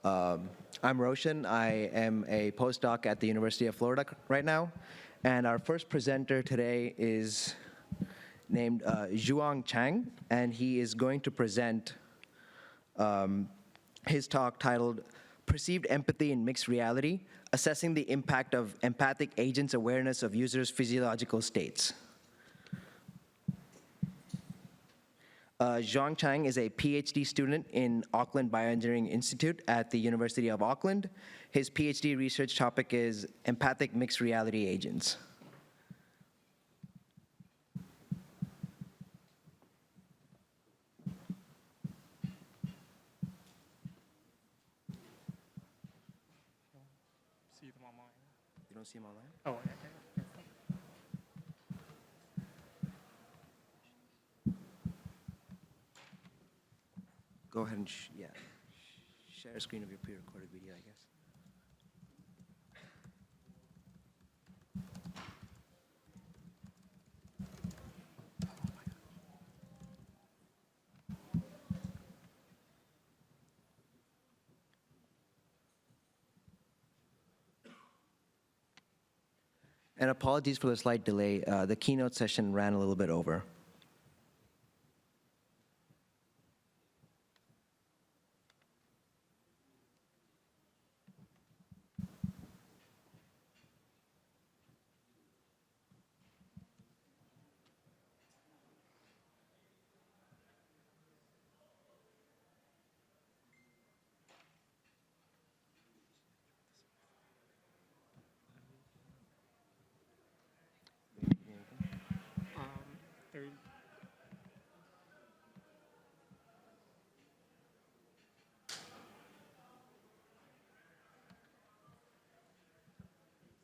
I'm Roshan. I am a postdoc at the University of Florida right now. And our first presenter today is named Chang, and he is going to present his talk titled Perceived Empathy in Mixed Reality, Assessing the Impact of Empathic Agents' Awareness of Users' Physiological States. Chang is a PhD student in Auckland Bioengineering Institute at the University of Auckland. His PhD research topic is empathic mixed reality agents. See them online. You don't see them online? Oh, okay. Go ahead and share a screen of your pre-recorded video, I guess. And apologies for the slight delay. The keynote session ran a little bit over.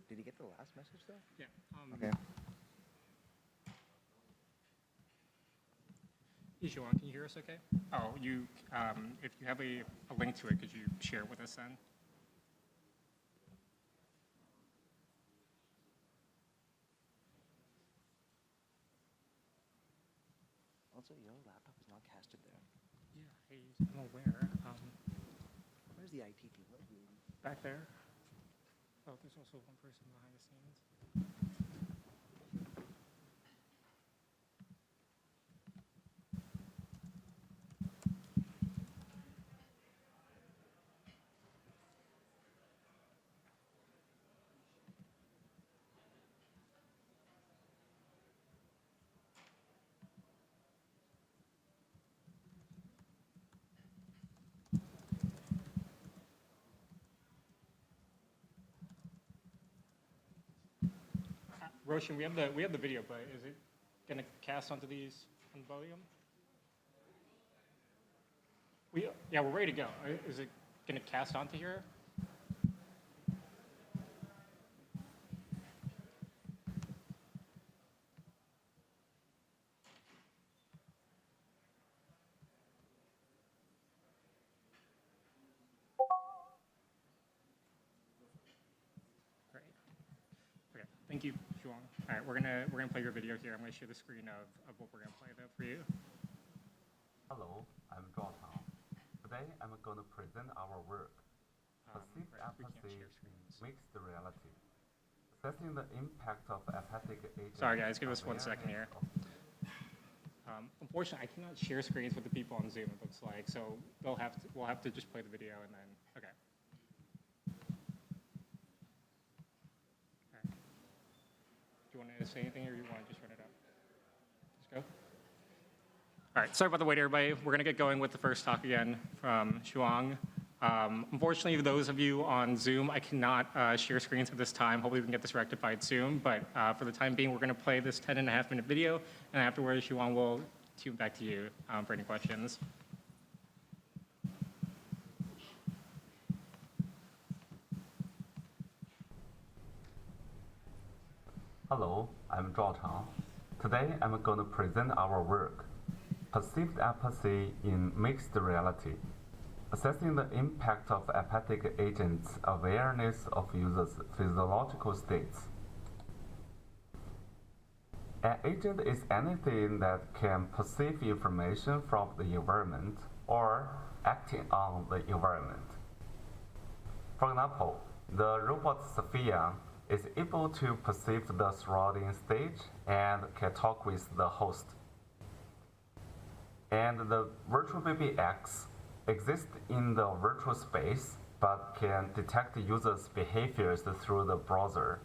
Did he get the last message though? Yeah. Okay. Zhuang, can you hear us okay? Oh, if you have a link to it, could you share it with us then? Also, your laptop is not casted there. Yeah, I'm aware. Where's the IT team? Back there. Oh, there's also one person behind the scenes. Roshan, we have the video, but is it going to cast onto these on volume? We're ready to go. Is it going to cast onto here? Great. Okay. Thank you, Zhuang. All right, we're gonna play your video here. I'm gonna share the screen of what we're gonna play though for you. Hello, I'm Chang. Today I'm going to present our work, Perceived Empathy in Mixed Reality, Assessing the Impact of Empathic Agents. Sorry guys, give us 1 second here. Unfortunately, I cannot share screens with the people on Zoom, it looks like, so we'll have to just play the video and then, okay. All right. Do you want to say anything or you want to just run it up? Let's go. All right, sorry about the wait, everybody. We're going to get going with the first talk again from Zhuang. Unfortunately, those of you on Zoom, I cannot share screens at this time. Hopefully we can get this rectified soon, but for the time being, we're going to play this 10.5-minute video, and afterwards, Zhuang will tune back to you for any questions. Hello, I'm Chang. Today I'm going to present our work, Perceived Empathy in Mixed Reality, Assessing the Impact of Empathic Agents' Awareness of Users' Physiological States. An agent is anything that can perceive information from the environment or acting on the environment. For example, the robot Sophia is able to perceive the surrounding stage and can talk with the host. And the virtual baby X exists in the virtual space but can detect users' behaviors through the browser.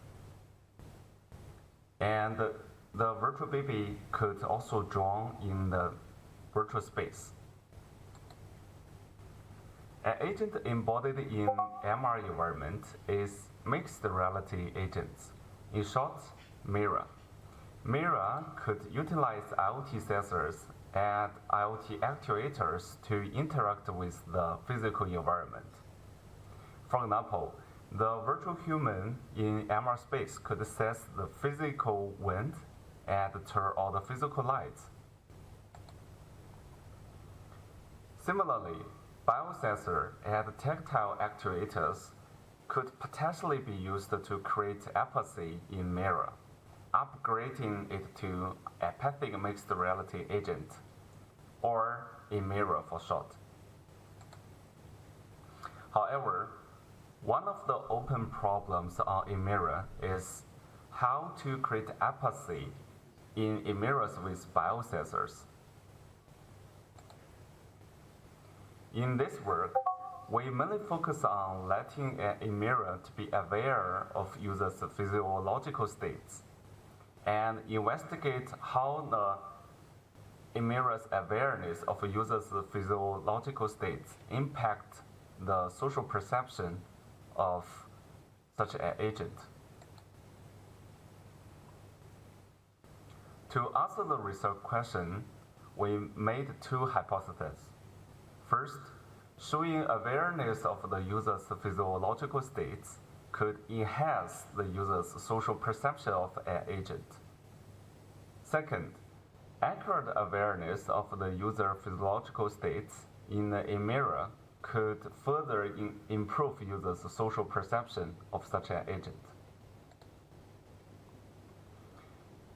And the virtual baby could also join in the virtual space. An agent embodied in MR environment is mixed reality agents. In short, Mirror. Mirror could utilize IoT sensors and IoT actuators to interact with the physical environment. For example, the virtual human in MR space could sense the physical wind and turn on the physical lights. Similarly, biosensor and tactile actuators could potentially be used to create empathy in Mirror, upgrading it to Empathic mixed reality agent, or in Mirror for short. However, one of the open problems on eMirror is how to create empathy in eMirrors with biosensors. In this work, we mainly focus on letting an eMirror to be aware of users' physiological states and investigate how the eMirror's awareness of users' physiological states impact the social perception of such an agent. To answer the research question, we made two hypotheses. First, showing awareness of the user's physiological states could enhance the user's social perception of an agent. Second, accurate awareness of the user's physiological states in a mirror could further improve users' social perception of such an agent.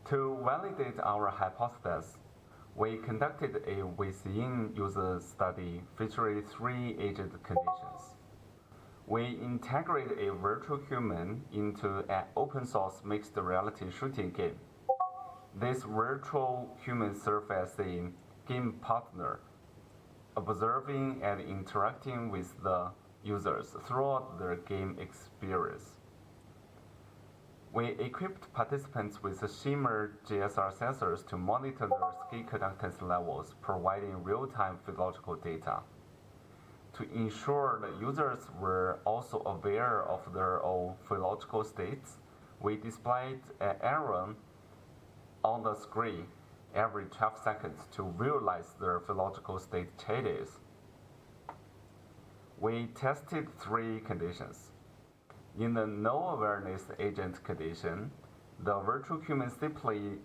To validate our hypothesis, we conducted a within user study featuring 3 agent conditions. We integrated a virtual human into an open source mixed reality shooting game. This virtual human serves as a game partner, observing and interacting with the users throughout their game experience. We equipped participants with Shimmer GSR sensors to monitor their skin conductance levels, providing real-time physiological data. To ensure that users were also aware of their own physiological states, we displayed an arrow on the screen every 12 seconds to realize their physiological state changes. We tested 3 conditions. In the no awareness agent condition, the virtual human simply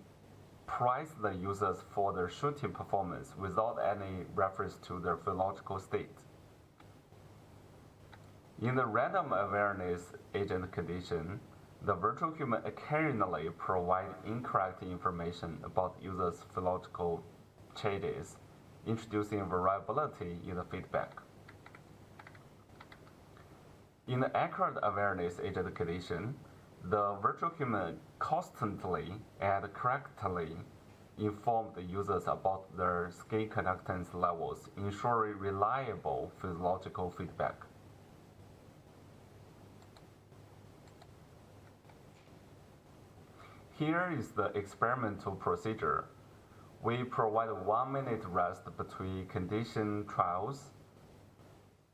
priced the users for their shooting performance without any reference to their physiological state. In the random awareness agent condition, the virtual human occasionally provides incorrect information about users' physiological changes, introducing variability in the feedback. In the accurate awareness agent condition, the virtual human constantly and correctly informed the users about their skin conductance levels, ensuring reliable physiological feedback. Here is the experimental procedure. We provide 1-minute rest between condition trials.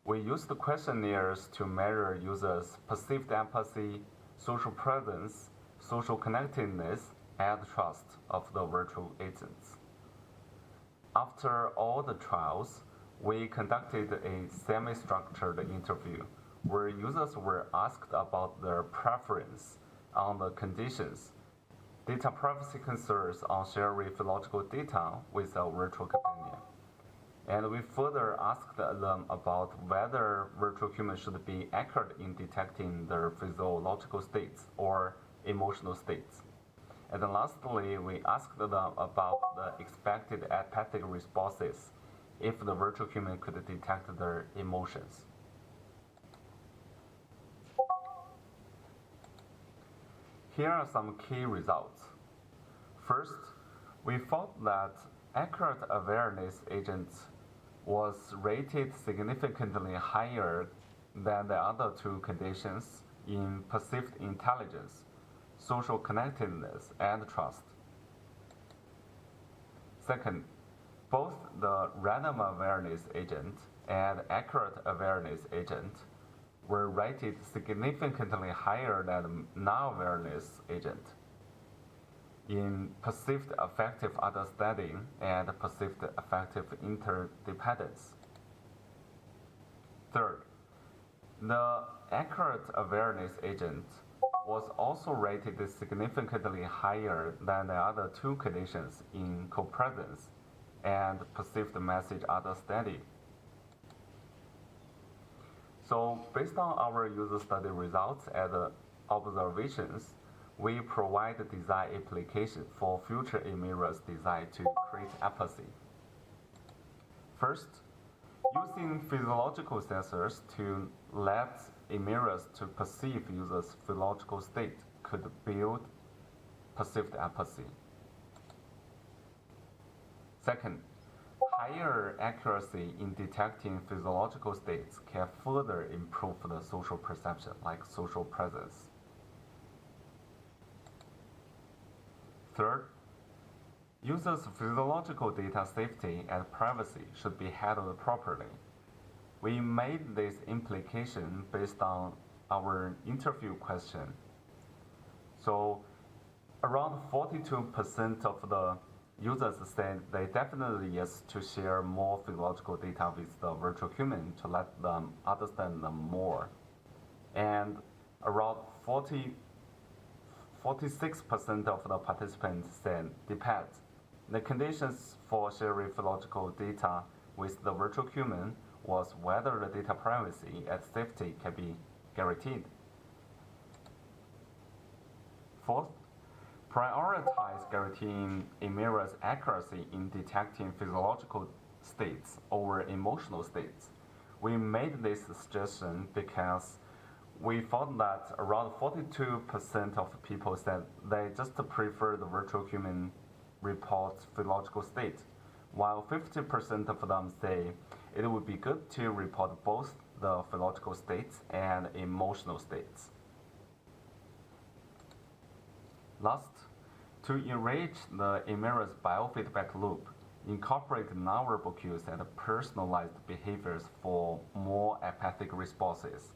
We use the questionnaires to measure users' perceived empathy, social presence, social connectedness, and trust of the virtual agents. After all the trials, we conducted a semi-structured interview where users were asked about their preference on the conditions, data privacy concerns on sharing physiological data with a virtual companion. And we further asked them about whether virtual humans should be accurate in detecting their physiological states or emotional states. And then lastly, we asked them about the expected empathic responses if the virtual human could detect their emotions. Here are some key results. First, we found that accurate awareness agents was rated significantly higher than the other two conditions in perceived intelligence, social connectedness, and trust. Second, both the random awareness agent and accurate awareness agent were rated significantly higher than non-awareness agent in perceived affective understanding and perceived affective interdependence. Third, the accurate awareness agent was also rated significantly higher than the other two conditions in co-presence and perceived message understanding. So based on our user study results and observations, we provide a design application for future e-mirrors design to create empathy. First, using physiological sensors to let e-mirrors to perceive users' physiological state could build perceived empathy. Second, higher accuracy in detecting physiological states can further improve the social perception, like social presence. Third, users' physiological data safety and privacy should be handled properly. We made this implication based on our interview question. So around 42% of the users said they definitely yes to share more physiological data with the virtual human to let them understand them more. And around 46% of the participants said depends. The conditions for sharing physiological data with the virtual human was whether the data privacy and safety can be guaranteed. Fourth, prioritize guaranteeing a mirror's accuracy in detecting physiological states over emotional states. We made this suggestion because we found that around 42% of people said they just prefer the virtual human report physiological state, while 50% of them say it would be good to report both the physiological states and emotional states. Last, to enrich the e-mirror's biofeedback loop, incorporate nonverbal cues and personalized behaviors for more empathic responses.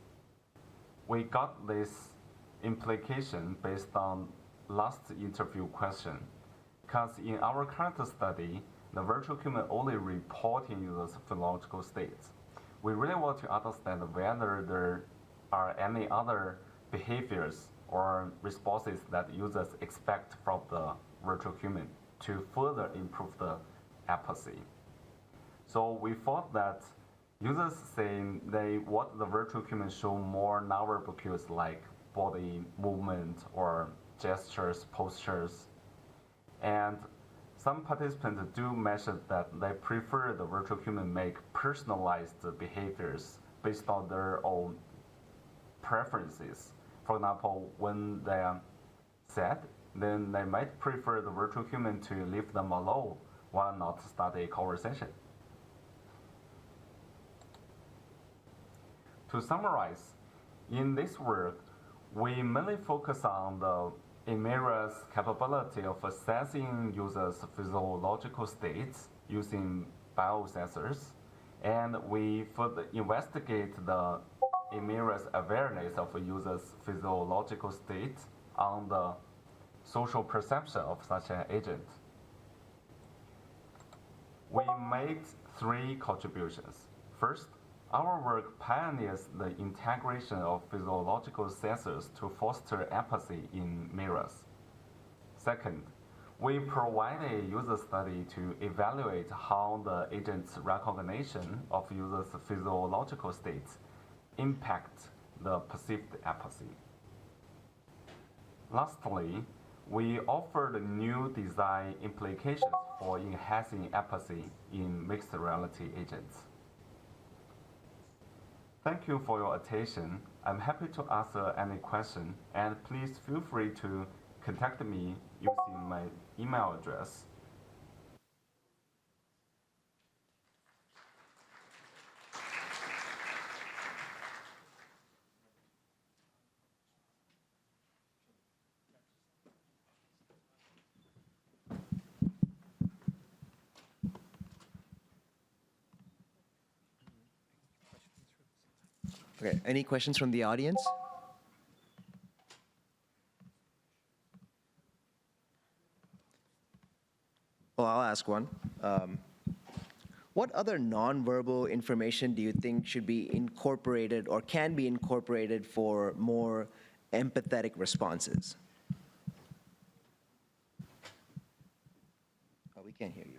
We got this implication based on last interview question, because in our current study, the virtual human only reporting users' physiological states. We really want to understand whether there are any other behaviors or responses that users expect from the virtual human to further improve the empathy. So we thought that users saying they want the virtual human show more nonverbal cues like body movement or gestures, postures, and some participants do mention that they prefer the virtual human make personalized behaviors based on their own preferences. For example, when they are sad, then they might prefer the virtual human to leave them alone while not start a conversation. To summarize, in this work, we mainly focus on the e-mirror's capability of assessing users' physiological states using biosensors, and we further investigate the e-mirror's awareness of a user's physiological state on the social perception of such an agent. We made 3 contributions. First, our work pioneers the integration of physiological sensors to foster empathy in mirrors. Second, we provide a user study to evaluate how the agent's recognition of users' physiological states impact the perceived empathy. Lastly, we offered new design implications for enhancing empathy in mixed reality agents. Thank you for your attention. I'm happy to answer any question, and please feel free to contact me using my email address. Okay, any questions from the audience? Well, I'll ask one. What other nonverbal information do you think should be incorporated or can be incorporated for more empathetic responses? Oh, we can't hear you.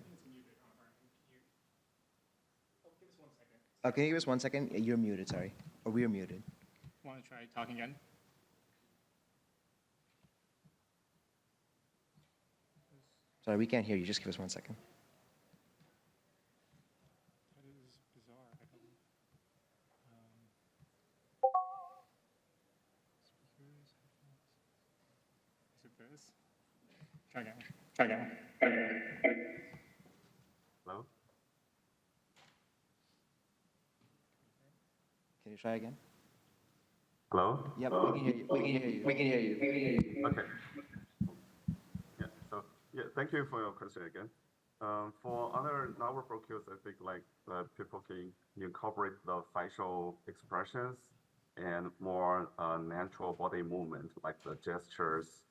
Oh, can you give us 1 second? You're muted, sorry. Or we're muted. Want to try talking again? Sorry, we can't hear you. Just give us 1 second. That is bizarre. I don't. Speakers. Is it this? Try again. Try again. Hello? Can you try again? Hello? Yep, we can hear you. We can hear you. We can hear you. Okay. Thank you for your question again. For other nonverbal cues, I think like people can incorporate the facial expressions and more natural body movement, like the gestures,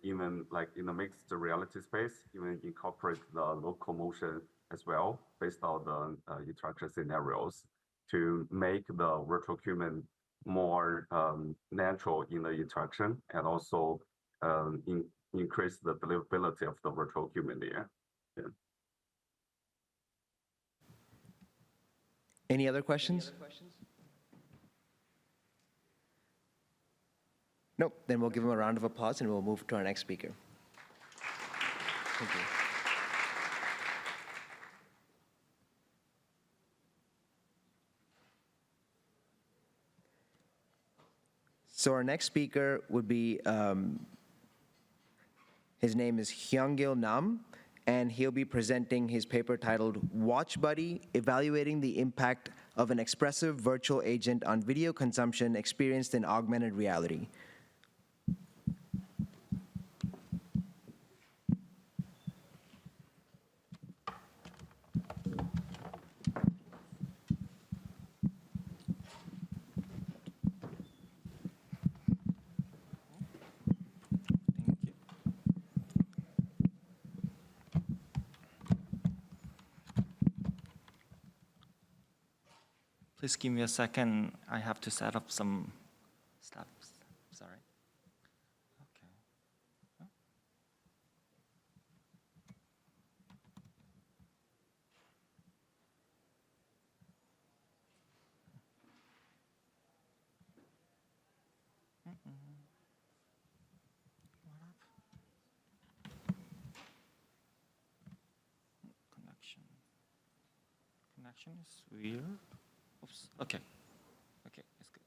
even like in the mixed reality space, even incorporate the locomotion as well, based on the interaction scenarios, to make the virtual human more natural in the interaction, and also increase the deliverability of the virtual human there. Yeah. Any other questions? Nope. Then we'll give him a round of applause and we'll move to our next speaker. Thank you. So our next speaker would be, his name is Hyeongil Nam, and he'll be presenting his paper titled Watch Buddy, Evaluating the Impact of an Expressive Virtual Agent on Video Consumption Experienced in Augmented Reality. Please give me a second. I have to set up some steps. Sorry. Okay. Oh. What up? Connection. Connection is weird. Oops. Okay. Okay, it's good.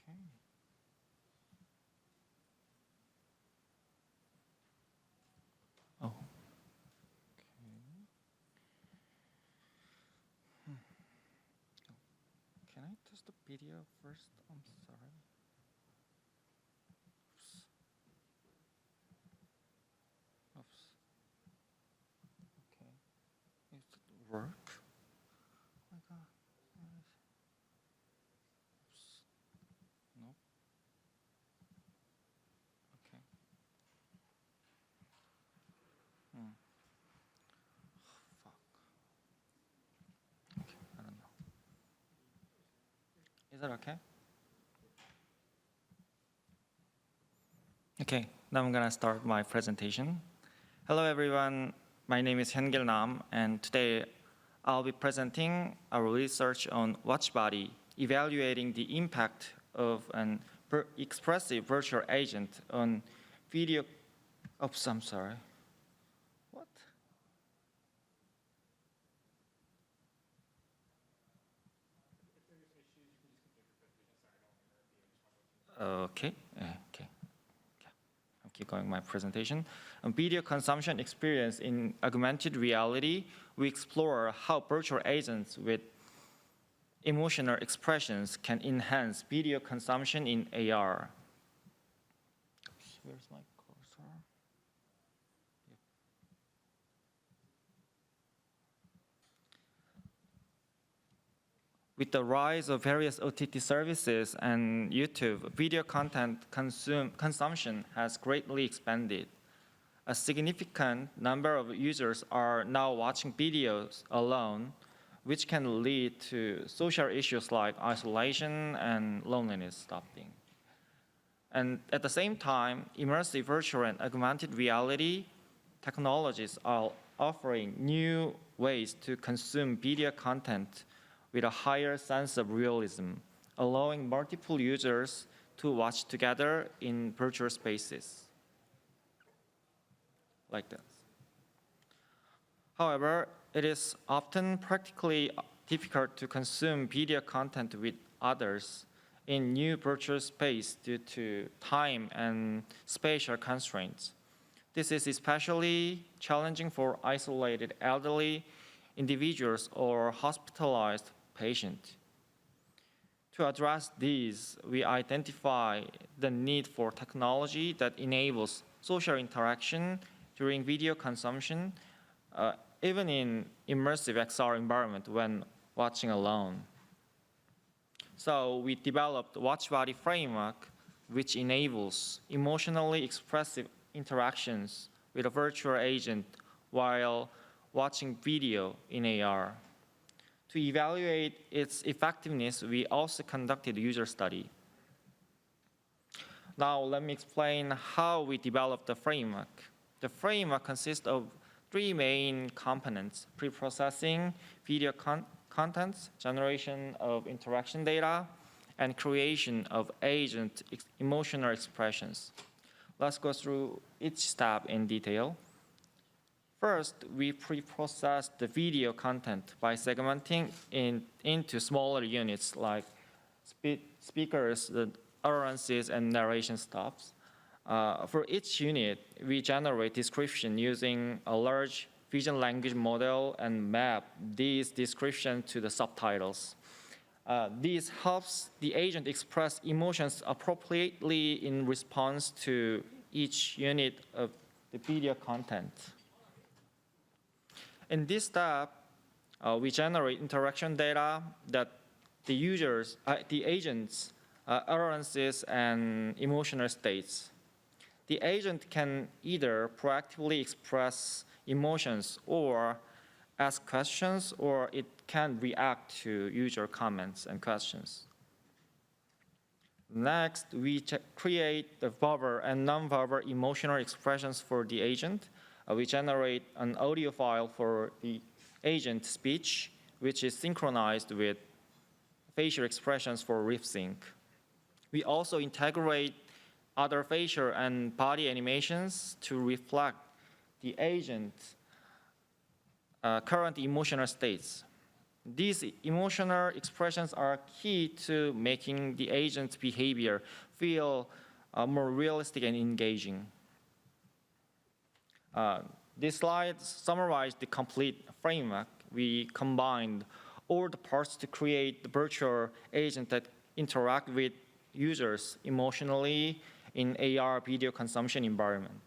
Okay. Oh. Okay. Oh. Can I test the video first? I'm sorry. Oops. Okay. Is it work? Oh my God. Oops. Nope. Okay. Fuck. Okay, I don't know. Is that okay? Okay, now I'm gonna start my presentation. Hello everyone, my name is Hyeongil Nam, and today I'll be presenting our research on watch body, evaluating the impact of an expressive virtual agent on video. Oops, I'm sorry. What? Okay. I'll keep going my presentation. On video consumption experience in augmented reality, we explore how virtual agents with emotional expressions can enhance video consumption in AR. Where's my cursor? With the rise of various OTT services and YouTube, video content consumption has greatly expanded. A significant number of users are now watching videos alone, which can lead to social issues like isolation and loneliness stopping. And at the same time, immersive virtual and augmented reality technologies are offering new ways to consume video content with a higher sense of realism, allowing multiple users to watch together in virtual spaces, like this. However, it is often practically difficult to consume video content with others in new virtual space due to time and spatial constraints. This is especially challenging for isolated elderly individuals or hospitalized patients. To address these, we identify the need for technology that enables social interaction during video consumption, even in immersive XR environment when watching alone. So we developed WatchBody framework, which enables emotionally expressive interactions with a virtual agent while watching video in AR. To evaluate its effectiveness, we also conducted a user study. Now let me explain how we developed the framework. The framework consists of three main components: pre-processing video contents, generation of interaction data, and creation of agent emotional expressions. Let's go through each step in detail. First, we pre-process the video content by segmenting into smaller units like speakers, the utterances, and narration stops. For each unit, we generate description using a large vision language model and map these descriptions to the subtitles. This helps the agent express emotions appropriately in response to each unit of the video content. In this step, we generate interaction data that the agent's utterances and emotional states. The agent can either proactively express emotions or ask questions, or it can react to user comments and questions. Next, we create the verbal and non-verbal emotional expressions for the agent. We generate an audio file for the agent speech, which is synchronized with facial expressions for lip sync. We also integrate other facial and body animations to reflect the agent's current emotional states. These emotional expressions are key to making the agent's behavior feel more realistic and engaging. This slide summarizes the complete framework. We combined all the parts to create the virtual agent that interact with users emotionally in AR video consumption environment.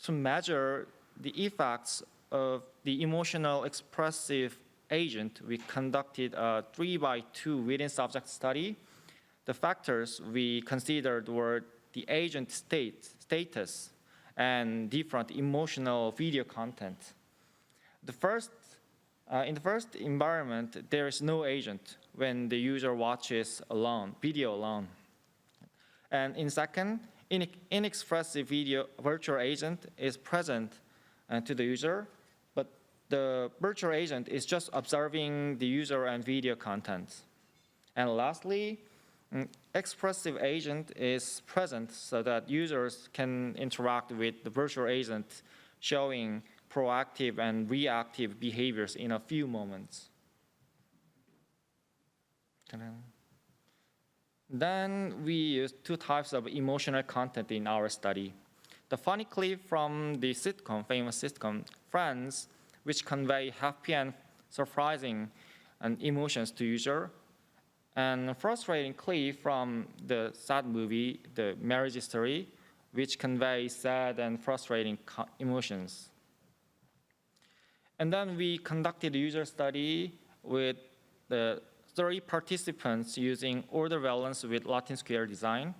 To measure the effects of the emotional expressive agent, we conducted a 3x2 within subject study. The factors we considered were the agent status and different emotional video content. In the first environment, there is no agent when the user watches video alone. And in second, inexpressive video virtual agent is present to the user, but the virtual agent is just observing the user and video content. And lastly, expressive agent is present so that users can interact with the virtual agent, showing proactive and reactive behaviors in a few moments. Then we use two types of emotional content in our study. The funny clip from the sitcom, famous sitcom, Friends, which convey happy and surprising emotions to user, and frustrating clip from the sad movie, The Marriage Story, which conveys sad and frustrating emotions. And then we conducted a user study with the 30 participants using order valence with Latin square design.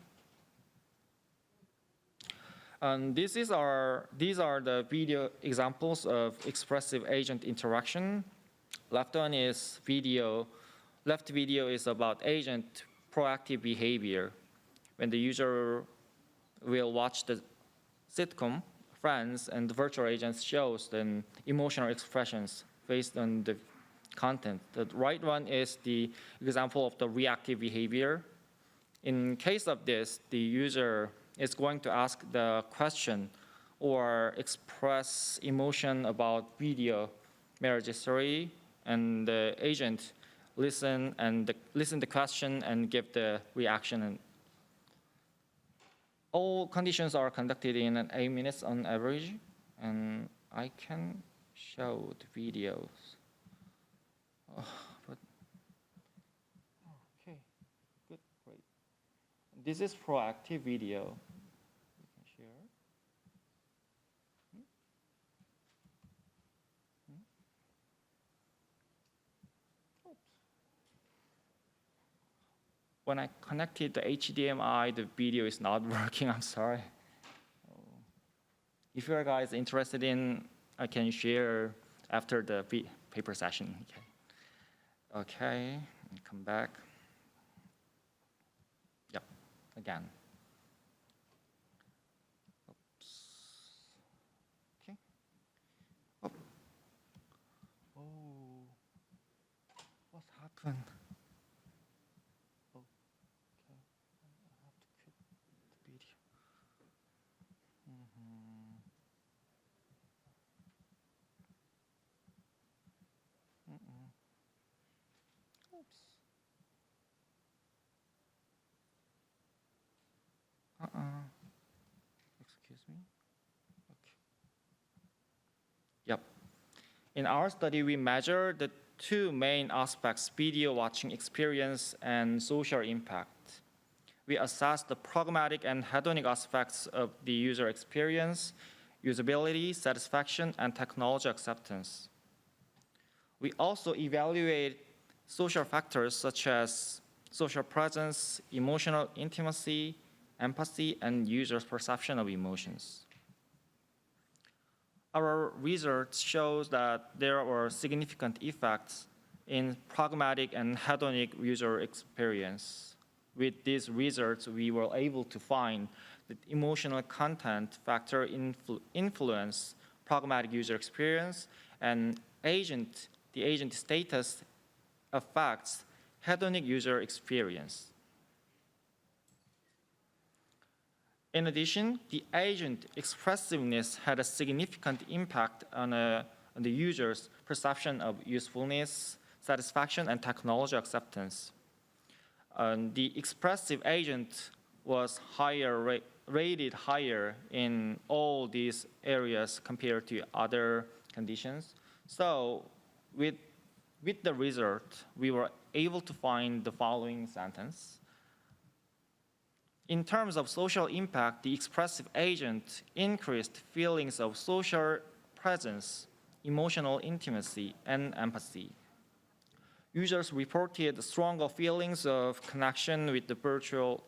And these are the video examples of expressive agent interaction. Left one is video. Left video is about agent proactive behavior. When the user will watch the sitcom, Friends, and the virtual agent shows the emotional expressions based on the content. The right one is the example of the reactive behavior. In case of this, the user is going to ask the question or express emotion about video marriage story, and the agent listen the question and give the reaction. All conditions are conducted in 8 minutes on average, and I can show the videos. Okay, good, great. This is proactive video. You can share. Oops. When I connected the HDMI, the video is not working. I'm sorry. If you guys interested in, I can share after the paper session. Okay, come back. Yep, again. Oops. Okay. Oh. Oh. What happened? Okay. I have to quit the video. Oops. Excuse me. Okay. Yep. In our study, we measure the two main aspects: video watching experience and social impact. We assess the pragmatic and hedonic aspects of the user experience, usability, satisfaction, and technology acceptance. We also evaluate social factors such as social presence, emotional intimacy, empathy, and users' perception of emotions. Our research shows that there were significant effects in pragmatic and hedonic user experience. With these research, we were able to find that emotional content factor influence pragmatic user experience, and the agent status affects hedonic user experience. In addition, the agent expressiveness had a significant impact on the user's perception of usefulness, satisfaction, and technology acceptance. The expressive agent was rated higher in all these areas compared to other conditions. So with the result, we were able to find the following sentence. In terms of social impact, the expressive agent increased feelings of social presence, emotional intimacy, and empathy. Users reported stronger feelings of connection with the virtual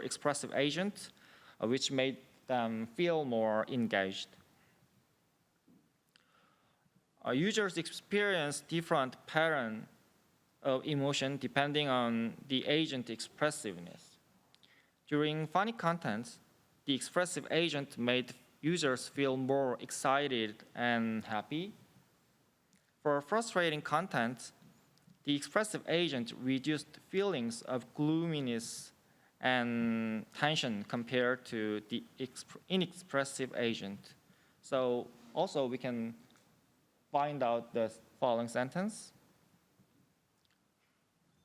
expressive agent, which made them feel more engaged. Users experience different patterns of emotion depending on the agent expressiveness. During funny content, the expressive agent made users feel more excited and happy. For frustrating content, the expressive agent reduced feelings of gloominess and tension compared to the inexpressive agent. So also we can find out the following sentence.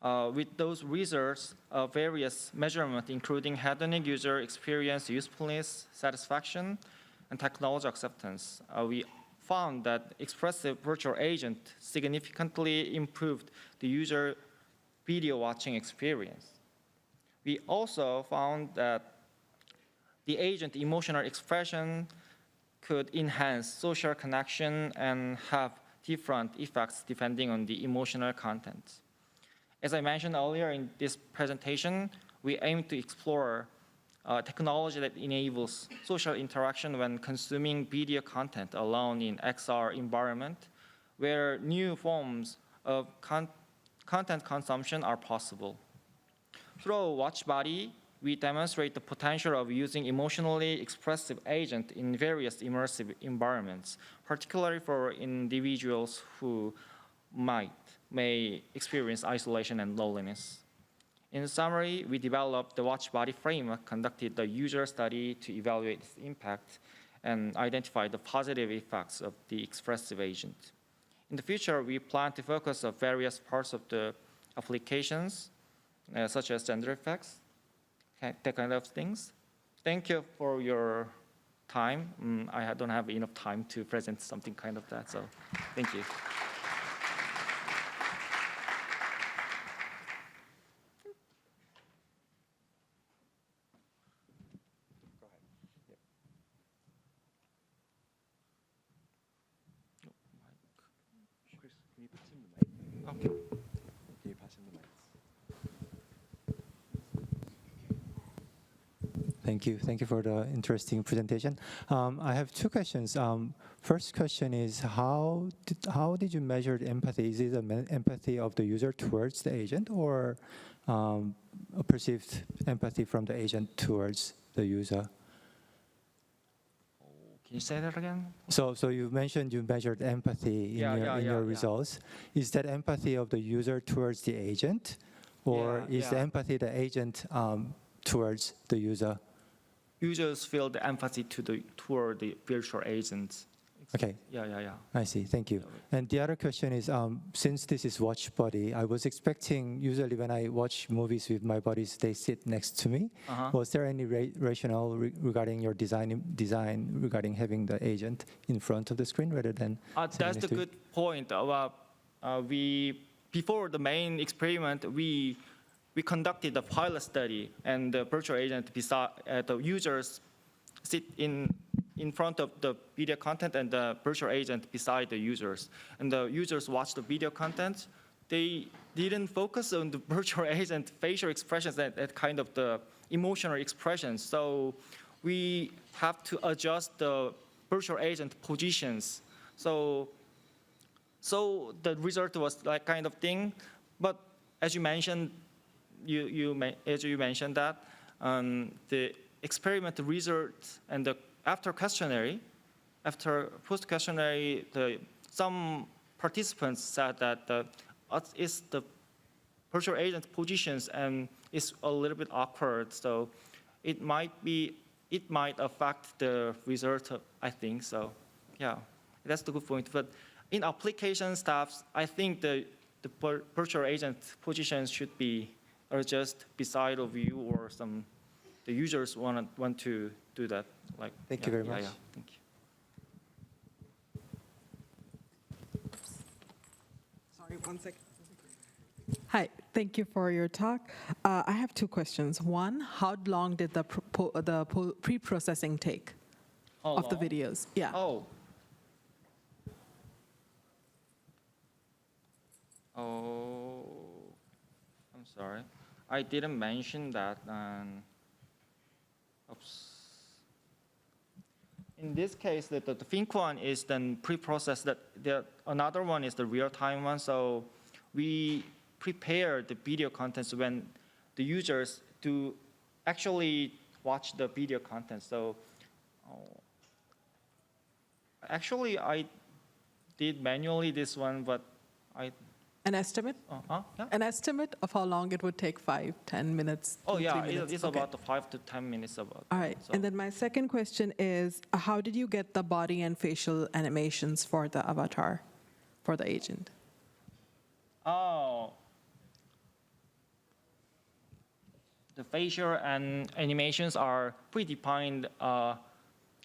With those results of various measurements, including hedonic user experience, usefulness, satisfaction, and technology acceptance, we found that expressive virtual agent significantly improved the user video watching experience. We also found that the agent emotional expression could enhance social connection and have different effects depending on the emotional content. As I mentioned earlier in this presentation, we aim to explore technology that enables social interaction when consuming video content alone in XR environment, where new forms of content consumption are possible. Through WatchBody, we demonstrate the potential of using emotionally expressive agent in various immersive environments, particularly for individuals who may experience isolation and loneliness. In summary, we developed the WatchBody framework, conducted the user study to evaluate its impact, and identify the positive effects of the expressive agent. In the future, we plan to focus on various parts of the applications, such as gender effects, that kind of things. Thank you for your time. I don't have enough time to present something kind of that, so thank you. Chris, can you pass him the mic? Okay. Can you pass him the mic? Thank you. Thank you for the interesting presentation. I have two questions. First question is, how did you measure the empathy? Is it the empathy of the user towards the agent, or a perceived empathy from the agent towards the user? Can you say that again? So you mentioned you measured empathy in your results. Is that empathy of the user towards the agent, or is the empathy the agent towards the user? Users feel the empathy toward the virtual agents. Okay. Yeah. I see. Thank you. And the other question is, since this is WatchBody, I was expecting, usually when I watch movies with my buddies, they sit next to me. Was there any rationale regarding your design regarding having the agent in front of the screen rather than That's the good point. Before the main experiment, we conducted a pilot study, and the virtual agent the users sit in front of the video content and the virtual agent beside the users. And the users watch the video content. They didn't focus on the virtual agent facial expressions and that kind of the emotional expressions. So we have to adjust the virtual agent positions. So the result was that kind of thing. But as you mentioned, as you mentioned that the experiment results and the after post questionnaire, some participants said that the virtual agent positions and it's a little bit awkward. So it might affect the result, I think. So yeah, that's the good point. But in application stuff, I think the virtual agent positions should be just beside of you, or the users want to do that. Thank you very much. Yeah, thank you. Sorry, 1 second. Hi, thank you for your talk. I have two questions. One, how long did the pre-processing take of the videos? Yeah. Oh, I'm sorry. I didn't mention that. Oops. In this case, the think one is then pre-processed. Another one is the real-time one. So we prepare the video contents when the users do actually watch the video content. So actually, I did manually this one, but An estimate? Yeah. An estimate of how long it would take, 5, 10 minutes? Oh 2, yeah, 3 minutes? it's Okay. about 5 to 10 minutes about. All right. So- And then my second question is, how did you get the body and facial animations for the avatar, for the agent? Oh. The facial and animations are predefined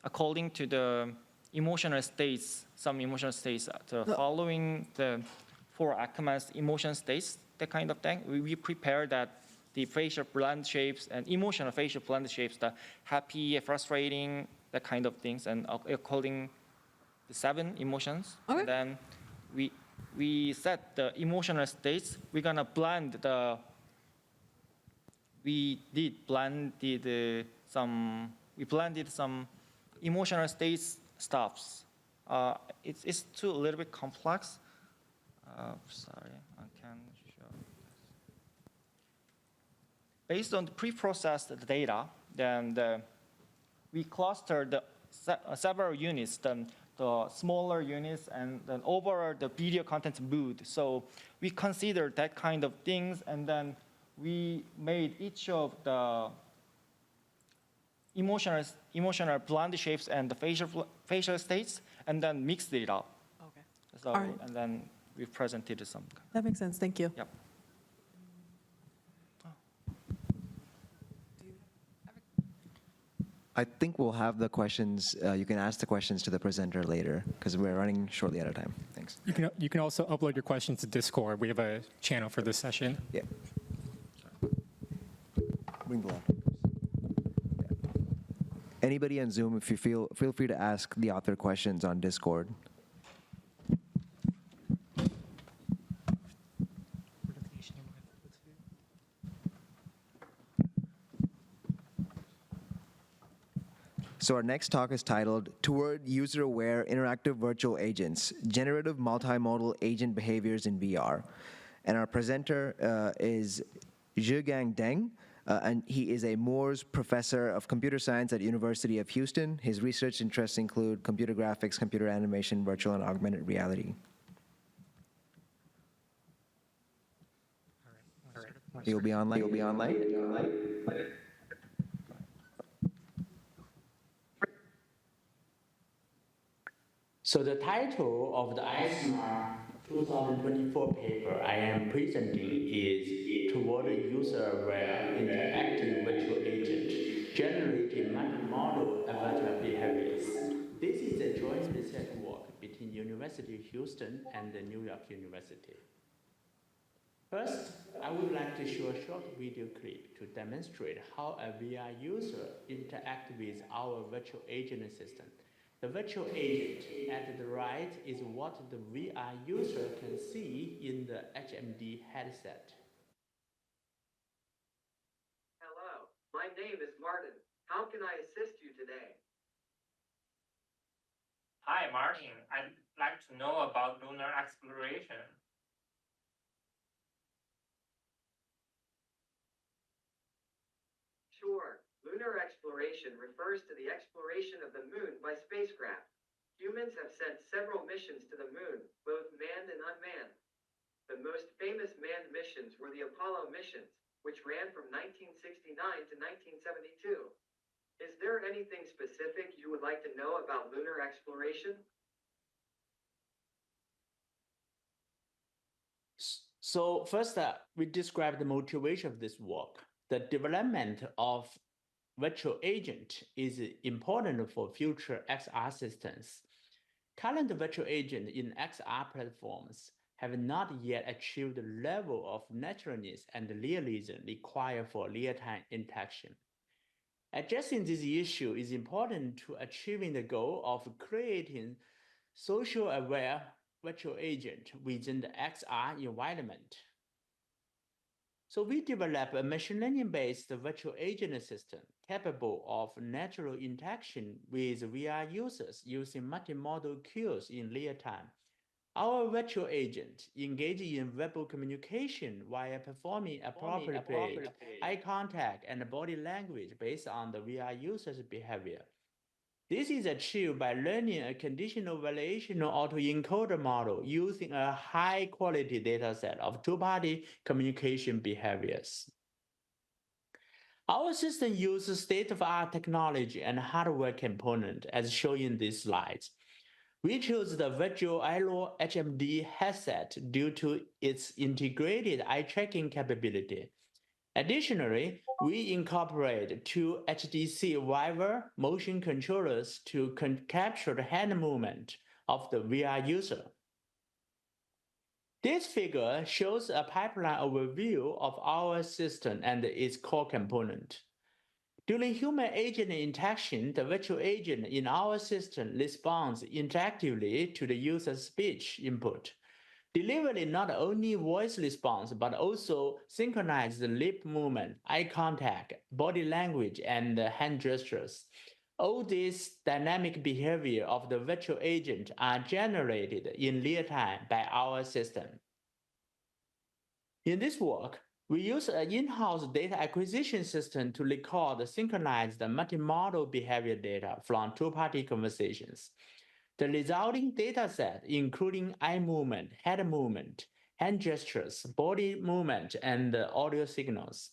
according to the emotional states, some emotional states, following the 4 Ackermann's emotion states, that kind of thing. We prepare that the facial blend shapes and emotional facial blend shapes, the happy, frustrating, that kind of things, and according the 7 emotions. Okay. And then we set the emotional states. We're gonna blend the. We blended some emotional states stuffs. It's too a little bit complex. Sorry, I can't show. Based on the pre-processed data, then we clustered the several units, the smaller units, and then over the video content mood. So we considered that kind of things, and then we made each of the emotional blend shapes and the facial states, and then mixed it up. Okay. So, All right. and then we presented some. That makes sense. Thank you. Yep. I think we'll have the questions. You can ask the questions to the presenter later because we're running shortly out of time. Thanks. You can also upload your questions to Discord. We have a channel for this session. Yeah. Bring the laptop. Anybody on Zoom, if you feel free to ask the author questions on Discord. So our next talk is titled Toward User-Aware Interactive Virtual Agents, Generative Multimodal Agent Behaviors in VR. And our presenter is Zhigang Deng, and he is a Moores Professor of Computer Science at University of Houston. His research interests include computer graphics, computer animation, virtual and augmented reality. You'll be online. You'll be online. So the title of the ISMAR 2024 paper I am presenting is Toward a User-Aware Interactive Virtual Agent, Generating Multi-Modal Avatar Behaviors. This is a joint research work between University of Houston and the New York University. First, I would like to show a short video clip to demonstrate how a VR user interacts with our virtual agent assistant. The virtual agent at the right is what the VR user can see in the HMD headset. Hello, my name is Martin. How can I assist you today? Hi, Martin. I'd like to know about lunar exploration. Sure. Lunar exploration refers to the exploration of the moon by spacecraft. Humans have sent several missions to the moon, both manned and unmanned. The most famous manned missions were the Apollo missions, which ran from 1969 to 1972. Is there anything specific you would like to know about lunar exploration? So first, we describe the motivation of this work. The development of virtual agent is important for future XR systems. Current virtual agents in XR platforms have not yet achieved the level of naturalness and realism required for real-time interaction. Addressing this issue is important to achieving the goal of creating social aware virtual agent within the XR environment. So we developed a machine learning-based virtual agent system capable of natural interaction with VR users using multimodal cues in real time. Our virtual agent engages in verbal communication while performing appropriate eye contact and body language based on the VR user's behavior. This is achieved by learning a conditional variational autoencoder model using a high-quality dataset of two-party communication behaviors. Our system uses state-of-the-art technology and hardware component as shown in these slides. We chose the virtual ILO HMD headset due to its integrated eye tracking capability. Additionally, we incorporate two HDC Viver motion controllers to capture the hand movement of the VR user. This figure shows a pipeline overview of our system and its core component. During human-agent interaction, the virtual agent in our system responds interactively to the user's speech input, delivering not only voice response, but also synchronized lip movement, eye contact, body language, and hand gestures. All this dynamic behavior of the virtual agent are generated in real time by our system. In this work, we use an in-house data acquisition system to record synchronized multimodal behavior data from two-party conversations. The resulting dataset, including eye movement, head movement, hand gestures, body movement, and audio signals.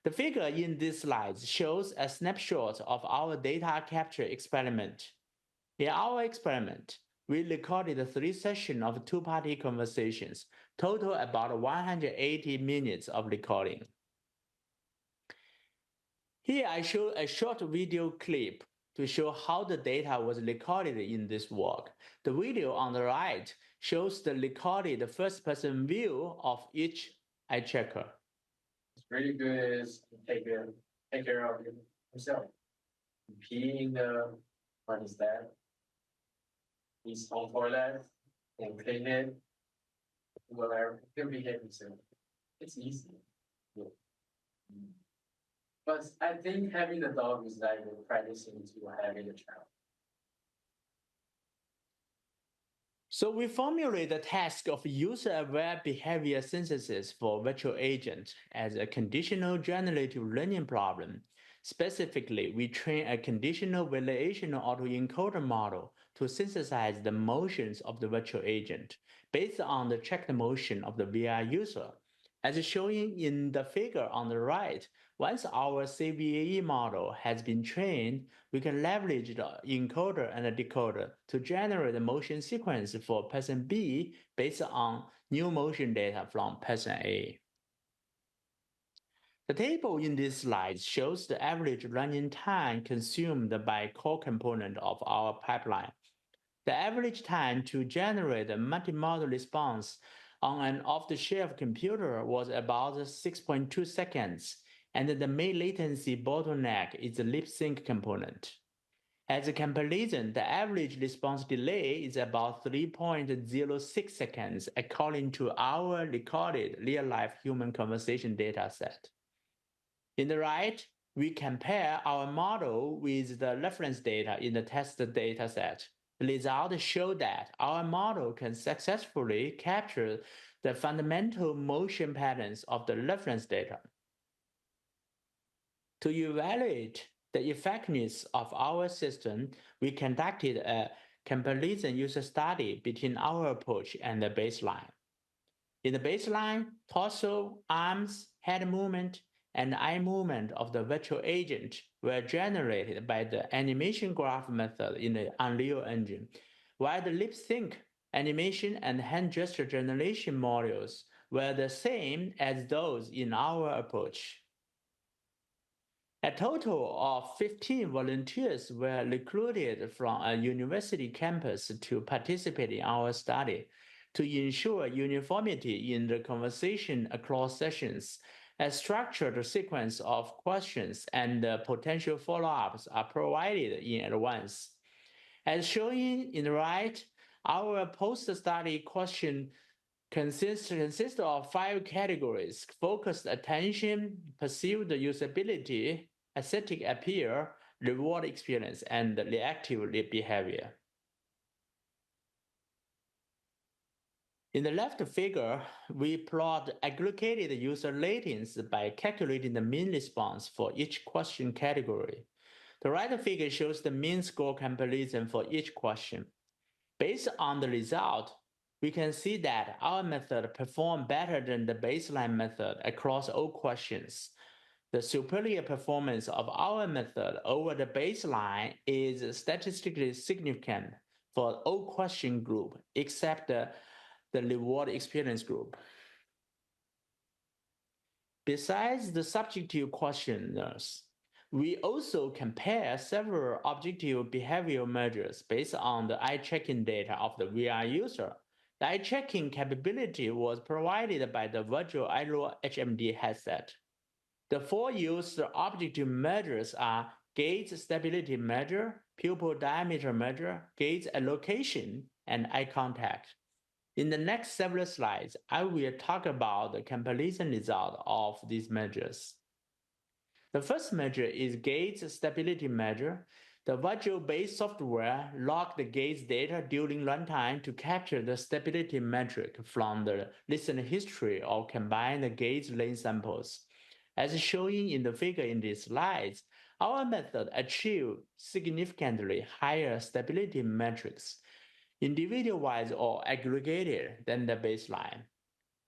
The figure in this slide shows a snapshot of our data capture experiment. In our experiment, we recorded 3 sessions of two-party conversations, total about 180 minutes of recording. Here I show a short video clip to show how the data was recorded in this work. The video on the right shows the recorded first-person view of each eye tracker. It's really good is take care of yourself. Peeing what is that? He's on toilet and clean it. Whatever, he'll behave himself. It's easy. Yeah. But I think having the dog is like practicing to having a child. So we formulate the task of user-aware behavior synthesis for virtual agent as a conditional generative learning problem. Specifically, we train a conditional variational autoencoder model to synthesize the motions of the virtual agent based on the tracked motion of the VR user. As shown in the figure on the right, once our CVAE model has been trained, we can leverage the encoder and the decoder to generate a motion sequence for person B based on new motion data from person A. The table in this slide shows the average running time consumed by core component of our pipeline. The average time to generate a multimodal response on an off-the-shelf computer was about 6.2 seconds, and the main latency bottleneck is the lip sync component. As a comparison, the average response delay is about 3.06 seconds according to our recorded real-life human conversation dataset. In the right, we compare our model with the reference data in the test dataset. The results show that our model can successfully capture the fundamental motion patterns of the reference data. To evaluate the effectiveness of our system, we conducted a comparison user study between our approach and the baseline. In the baseline, torso, arms, head movement, and eye movement of the virtual agent were generated by the animation graph method in the Unreal Engine, while the lip sync, animation, and hand gesture generation modules were the same as those in our approach. A total of 15 volunteers were recruited from a university campus to participate in our study to ensure uniformity in the conversation across sessions. A structured sequence of questions and potential follow-ups are provided in advance. As shown in the right, our post-study question consists of 5 categories: focused attention, perceived usability, aesthetic appeal, reward experience, and reactive behavior. In the left figure, we plot aggregated user ratings by calculating the mean response for each question category. The right figure shows the mean score comparison for each question. Based on the result, we can see that our method performed better than the baseline method across all questions. The superior performance of our method over the baseline is statistically significant for all question group except the reward experience group. Besides the subjective questionnaires, we also compare several objective behavioral measures based on the eye-tracking data of the VR user. The eye-tracking capability was provided by the virtual Aero HMD headset. The 4 used objective measures are gaze stability measure, pupil diameter measure, gaze allocation, and eye contact. In the next several slides, I will talk about the comparison result of these measures. The first measure is gaze stability measure. The virtual-based software logged the gaze data during runtime to capture the stability metric from the listener history or combine the gaze lane samples. As shown in the figure in these slides, our method achieved significantly higher stability metrics, individual-wise or aggregated, than the baseline.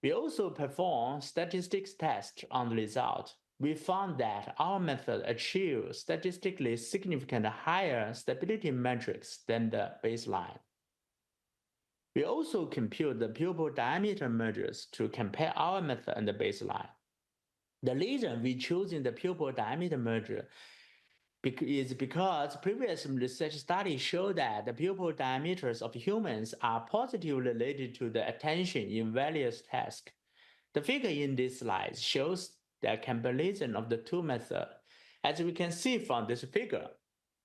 We also performed statistics tests on the result. We found that our method achieved statistically significant higher stability metrics than the baseline. We also compute the pupil diameter measures to compare our method and the baseline. The reason we choosing the pupil diameter measure is because previous research studies show that the pupil diameters of humans are positively related to the attention in various tasks. The figure in this slide shows the comparison of the two methods. As we can see from this figure,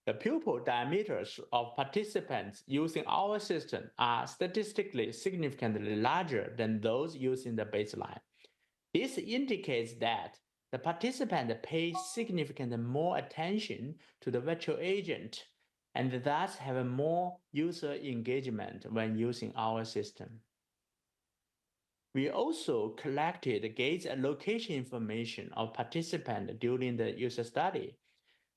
the pupil diameters of participants using our system are statistically significantly larger than those using the baseline. This indicates that the participant pays significantly more attention to the virtual agent and thus have more user engagement when using our system. We also collected gaze allocation information of participants during the user study.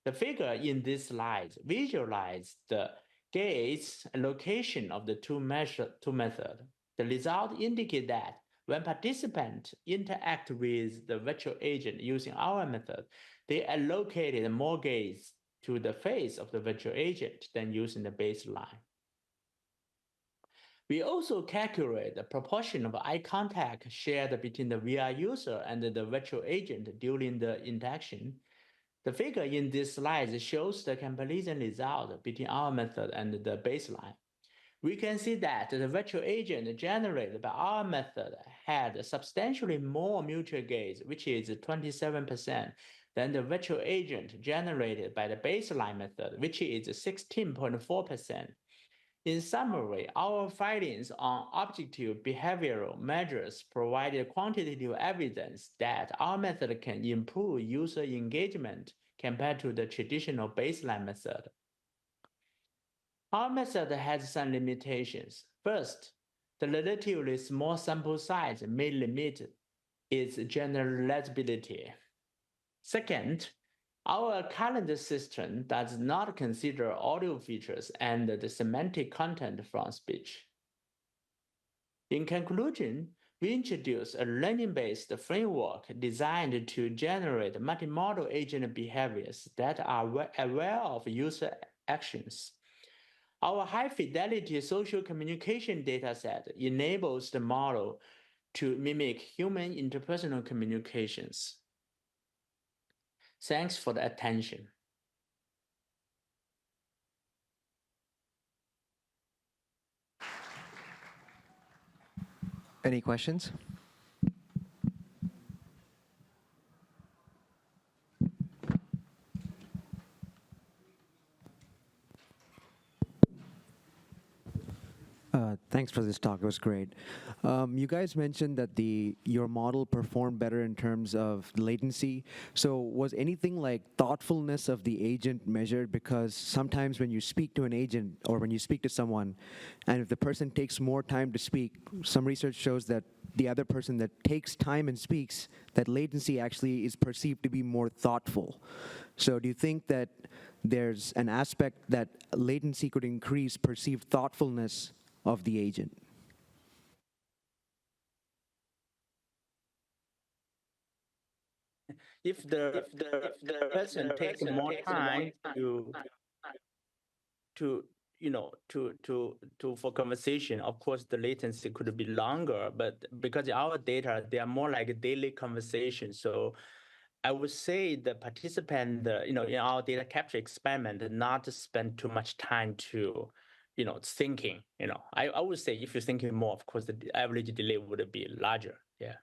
The figure in this slide visualizes the gaze allocation of the two methods. The result indicates that when participants interact with the virtual agent using our method, they allocated more gaze to the face of the virtual agent than using the baseline. We also calculate the proportion of eye contact shared between the VR user and the virtual agent during the interaction. The figure in this slide shows the comparison result between our method and the baseline. We can see that the virtual agent generated by our method had substantially more mutual gaze, which is 27%, than the virtual agent generated by the baseline method, which is 16.4%. In summary, our findings on objective behavioral measures provided quantitative evidence that our method can improve user engagement compared to the traditional baseline method. Our method has some limitations. First, the relatively small sample size may limit its generalizability. Second, our current system does not consider audio features and the semantic content from speech. In conclusion, we introduced a learning-based framework designed to generate multi-modal agent behaviors that are aware of user actions. Our high-fidelity social communication dataset enables the model to mimic human interpersonal communications. Thanks for the attention. Any questions? Thanks for this talk. It was great. You guys mentioned that your model performed better in terms of latency. So was anything like thoughtfulness of the agent measured? Because sometimes when you speak to an agent or when you speak to someone, and if the person takes more time to speak, some research shows that the other person that takes time and speaks, that latency actually is perceived to be more thoughtful. So do you think that there's an aspect that latency could increase perceived thoughtfulness of the agent? If the person takes more time to for conversation, of course the latency could be longer, but because our data, they are more like a daily conversation. So I would say the participant, in our data capture experiment, not to spend too much time to, thinking. I would say if you're thinking more, of course, the average delay would be larger. Yeah.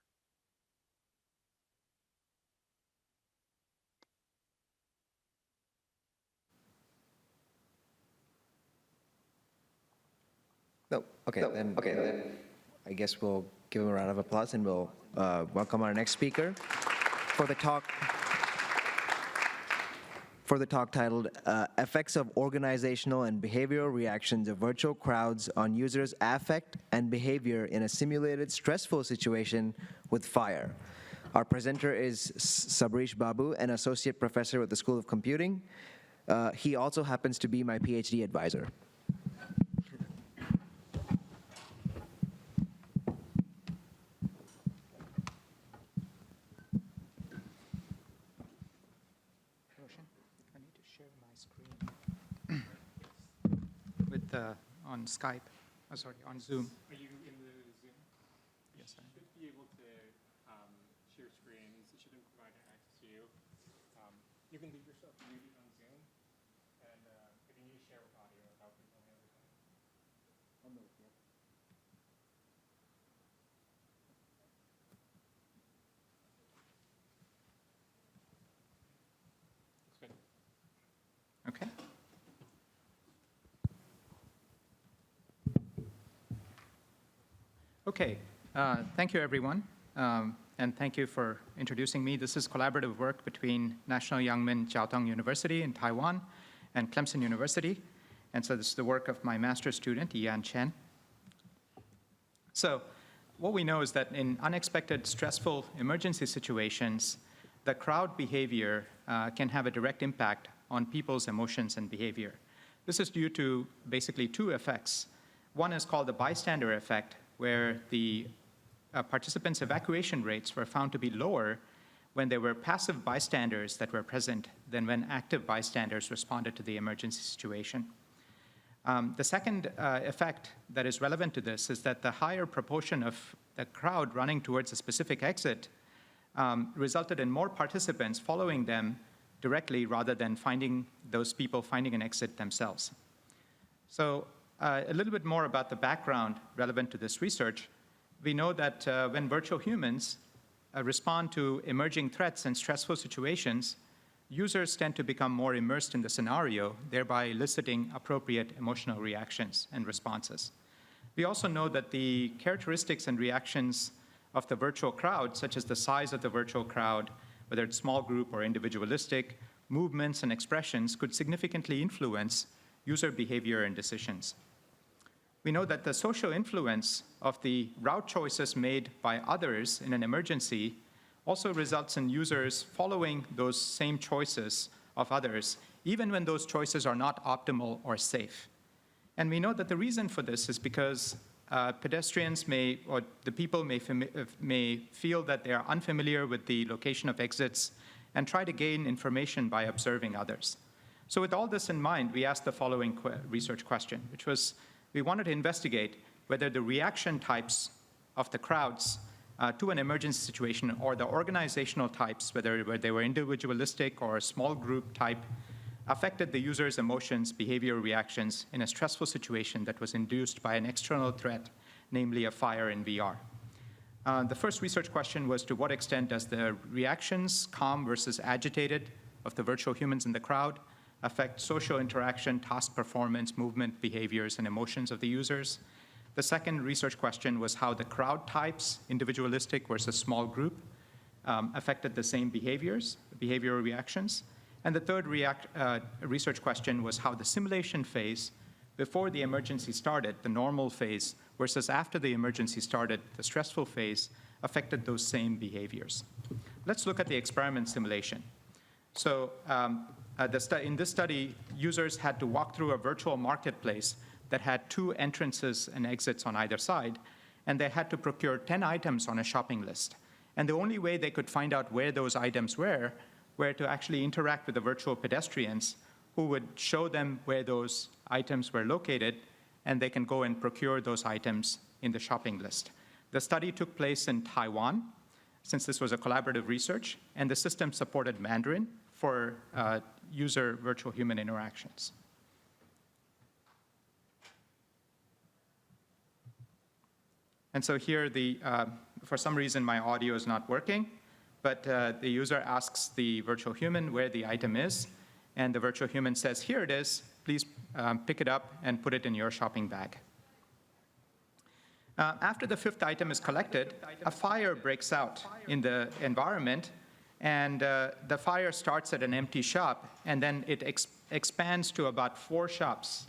No, okay, then I guess we'll give him a round of applause and we'll welcome our next speaker for the talk. For the talk titled Effects of Organizational and Behavioral Reactions of Virtual Crowds on Users' Affect and Behavior in a Simulated Stressful Situation with Fire. Our presenter is Sarvesh Babu, an associate professor at the School of Computing. He also happens to be my PhD advisor. On Skype, sorry, on Zoom. Are you in the Zoom? Yes, I am. You should be able to share screens. It shouldn't provide access to you. You can leave yourself muted on Zoom, and if you need to share with audio, that'll be on the other side. On the yeah. Looks good. Okay. Okay, thank you everyone, and thank you for introducing me. This is collaborative work between National Yangmin Jiaotong University in Taiwan and Clemson University, and so this is the work of my master's student, Yan Chen. So what we know is that in unexpected stressful emergency situations, the crowd behavior can have a direct impact on people's emotions and behavior. This is due to basically two effects. One is called the bystander effect, where the participants' evacuation rates were found to be lower when there were passive bystanders that were present than when active bystanders responded to the emergency situation. The second effect that is relevant to this is that the higher proportion of the crowd running towards a specific exit resulted in more participants following them directly rather than those people finding an exit themselves. So a little bit more about the background relevant to this research. We know that when virtual humans respond to emerging threats and stressful situations, users tend to become more immersed in the scenario, thereby eliciting appropriate emotional reactions and responses. We also know that the characteristics and reactions of the virtual crowd, such as the size of the virtual crowd, whether it's small group or individualistic, movements and expressions could significantly influence user behavior and decisions. We know that the social influence of the route choices made by others in an emergency also results in users following those same choices of others, even when those choices are not optimal or safe. And we know that the reason for this is because pedestrians or the people may feel that they are unfamiliar with the location of exits and try to gain information by observing others. So with all this in mind, we asked the following research question, which was, we wanted to investigate whether the reaction types of the crowds to an emergency situation or the organizational types, whether they were individualistic or a small group type, affected the user's emotions, behavior, reactions in a stressful situation that was induced by an external threat, namely a fire in VR. The first research question was, to what extent does the reactions, calm versus agitated, of the virtual humans in the crowd affect social interaction, task performance, movement, behaviors, and emotions of the users? The second research question was how the crowd types, individualistic versus small group, affected the same behavioral reactions. And the third research question was how the simulation phase before the emergency started, the normal phase, versus after the emergency started, the stressful phase, affected those same behaviors. Let's look at the experiment simulation. So in this study, users had to walk through a virtual marketplace that had 2 entrances and exits on either side, and they had to procure 10 items on a shopping list. And the only way they could find out where those items were to actually interact with the virtual pedestrians who would show them where those items were located, and they can go and procure those items in the shopping list. The study took place in Taiwan, since this was a collaborative research, and the system supported Mandarin for user virtual human interactions. And so here, for some reason, my audio is not working, but the user asks the virtual human where the item is, and the virtual human says, here it is, please pick it up and put it in your shopping bag. After the 5th item is collected, a fire breaks out in the environment, and the fire starts at an empty shop, and then it expands to about 4 shops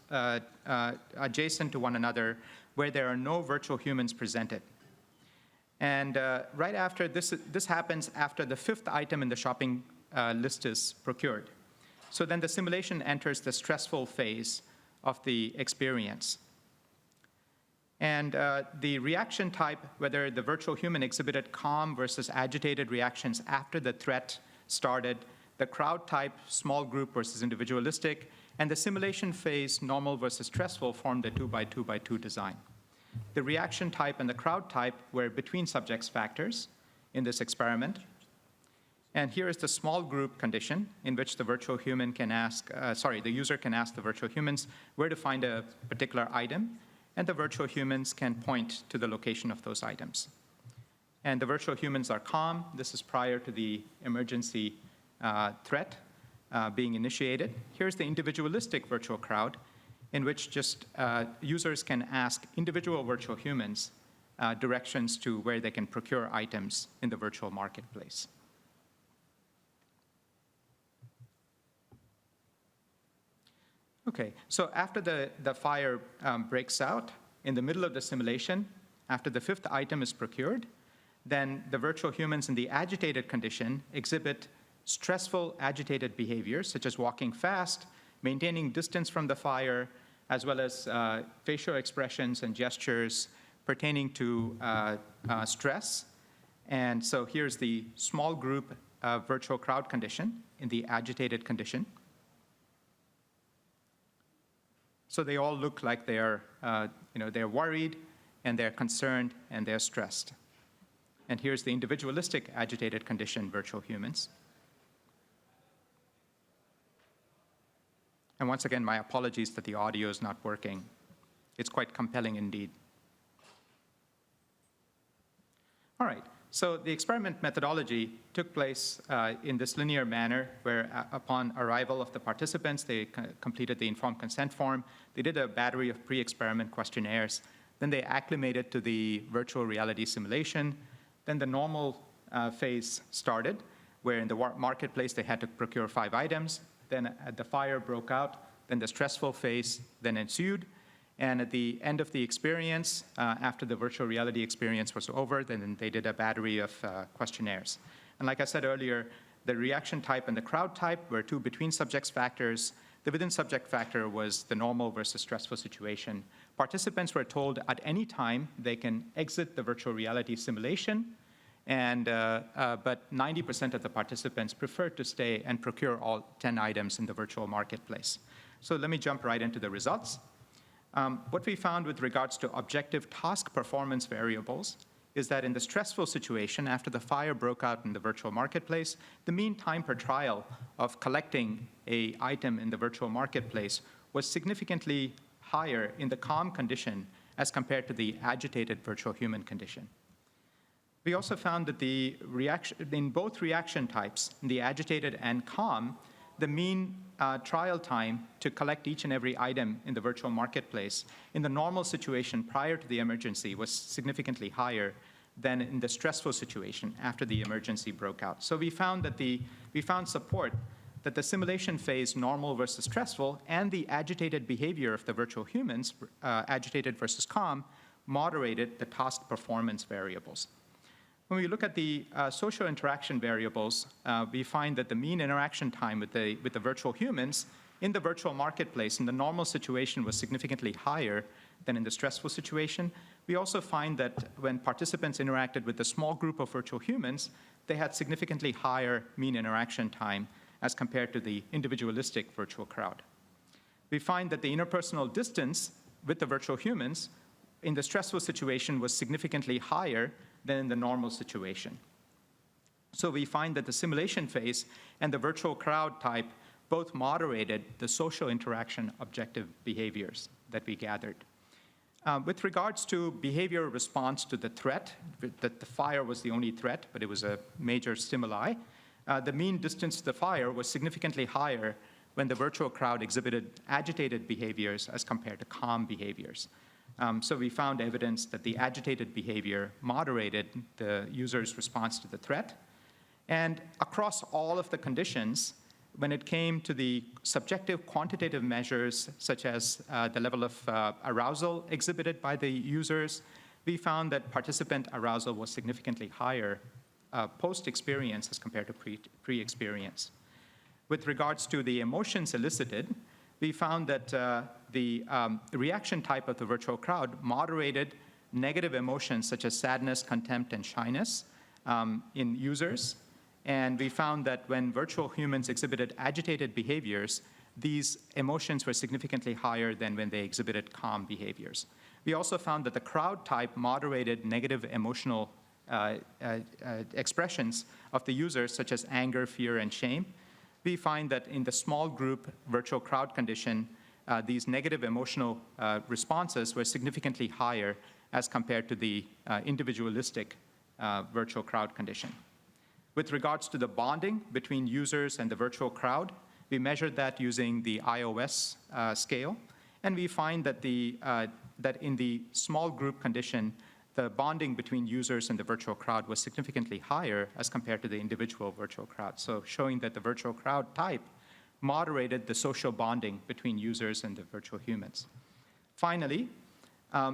adjacent to one another where there are no virtual humans presented. And right after this happens after the 5th item in the shopping list is procured. So then the simulation enters the stressful phase of the experience. And the reaction type, whether the virtual human exhibited calm versus agitated reactions after the threat started, the crowd type, small group versus individualistic, and the simulation phase, normal versus stressful, formed a 2x2x2 design. The reaction type and the crowd type were between subjects factors in this experiment. And here is the small group condition in which the virtual human can ask, the user can ask the virtual humans where to find a particular item, and the virtual humans can point to the location of those items. And the virtual humans are calm. This is prior to the emergency threat being initiated. Here's the individualistic virtual crowd, in which just users can ask individual virtual humans directions to where they can procure items in the virtual marketplace. Okay, so after the fire breaks out in the middle of the simulation, after the 5th item is procured, then the virtual humans in the agitated condition exhibit stressful, agitated behaviors, such as walking fast, maintaining distance from the fire, as well as facial expressions and gestures pertaining to stress. And so here's the small group virtual crowd condition in the agitated condition. So they all look like they're worried, and they're concerned, and they're stressed. And here's the individualistic agitated condition virtual humans. And once again, my apologies that the audio is not working. It's quite compelling indeed. All right, so the experiment methodology took place in this linear manner, where upon arrival of the participants, they completed the informed consent form. They did a battery of pre-experiment questionnaires. Then they acclimated to the virtual reality simulation. Then the normal phase started, where in the marketplace they had to procure 5 items. Then the fire broke out. Then the stressful phase then ensued. And at the end of the experience, after the virtual reality experience was over, then they did a battery of questionnaires. And like I said earlier, the reaction type and the crowd type were 2 between subjects factors. The within subject factor was the normal versus stressful situation. Participants were told at any time they can exit the virtual reality simulation, but 90% of the participants preferred to stay and procure all 10 items in the virtual marketplace. So let me jump right into the results. What we found with regards to objective task performance variables is that in the stressful situation, after the fire broke out in the virtual marketplace, the mean time per trial of collecting an item in the virtual marketplace was significantly higher in the calm condition as compared to the agitated virtual human condition. We also found that in both reaction types, in the agitated and calm, the mean trial time to collect each and every item in the virtual marketplace in the normal situation prior to the emergency was significantly higher than in the stressful situation after the emergency broke out. So we found support that the simulation phase, normal versus stressful, and the agitated behavior of the virtual humans, agitated versus calm, moderated the task performance variables. When we look at the social interaction variables, we find that the mean interaction time with the virtual humans in the virtual marketplace in the normal situation was significantly higher than in the stressful situation. We also find that when participants interacted with a small group of virtual humans, they had significantly higher mean interaction time as compared to the individualistic virtual crowd. We find that the interpersonal distance with the virtual humans in the stressful situation was significantly higher than in the normal situation. So we find that the simulation phase and the virtual crowd type both moderated the social interaction objective behaviors that we gathered. With regards to behavior response to the threat, that the fire was the only threat, but it was a major stimuli, the mean distance to the fire was significantly higher when the virtual crowd exhibited agitated behaviors as compared to calm behaviors. So we found evidence that the agitated behavior moderated the user's response to the threat. And across all of the conditions, when it came to the subjective quantitative measures, such as the level of arousal exhibited by the users, we found that participant arousal was significantly higher post-experience as compared to pre-experience. With regards to the emotions elicited, we found that the reaction type of the virtual crowd moderated negative emotions such as sadness, contempt, and shyness in users. And we found that when virtual humans exhibited agitated behaviors, these emotions were significantly higher than when they exhibited calm behaviors. We also found that the crowd type moderated negative emotional expressions of the users, such as anger, fear, and shame. We find that in the small group virtual crowd condition, these negative emotional responses were significantly higher as compared to the individualistic virtual crowd condition. With regards to the bonding between users and the virtual crowd, we measured that using the iOS scale, and we find that that in the small group condition, the bonding between users and the virtual crowd was significantly higher as compared to the individual virtual crowd. So showing that the virtual crowd type moderated the social bonding between users and the virtual humans. Finally,